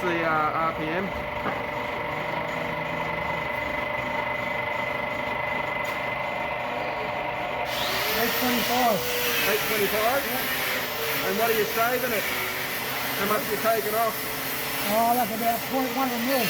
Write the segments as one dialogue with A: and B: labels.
A: the RPM?
B: 825.
A: 825?
B: Yeah.
A: And what are you saving it? How much are you taking off?
B: Oh, that's about 0.1 of a mil.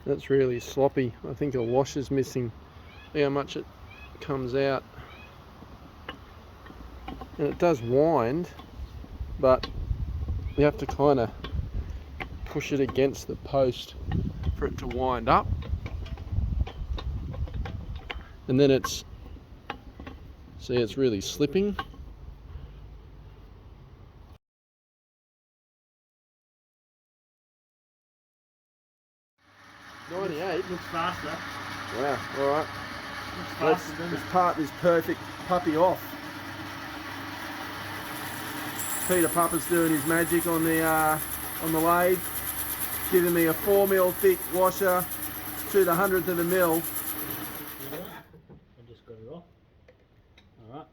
A: That's really sloppy. I think a washer's missing. See how much it comes out. And it does wind, but you have to kind of push it against the post for it to wind up. And then it's, see, it's really slipping.
B: Looks faster.
A: Wow, alright.
B: Looks
A: Let's
B: faster, doesn't it?
A: part this perfect puppy off. Peter Pupper's doing his magic on the lathe, giving me a 4mm thick washer to the 100th of a mil.
B: I just got it off. Alright.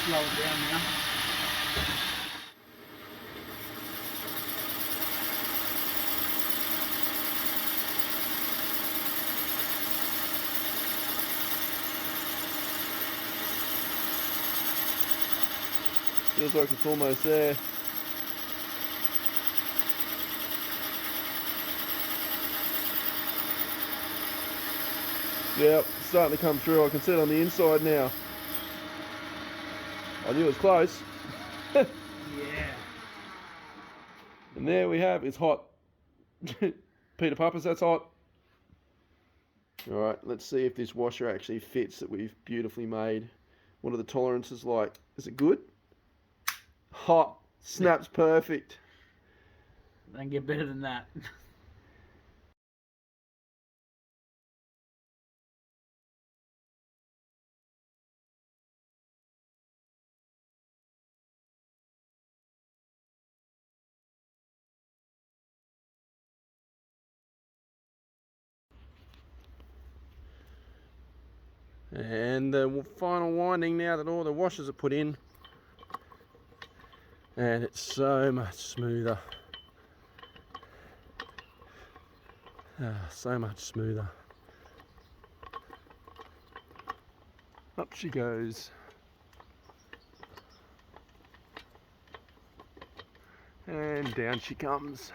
B: Slow it down now.
A: Feels like it's almost there. Yep, it's starting to come through. I can see it on the inside now. I knew it was close.
B: Yeah.
A: And there we have, it's hot. Peter Puppers, that's hot. Alright, let's see if this washer actually fits that we've beautifully made. What are the tolerances like? Is it good? Hot. Snaps perfect.
B: Don't get better than that.
A: And the final winding now that all the washers are put in. And it's so much smoother. So much smoother. Up she goes. And down she comes.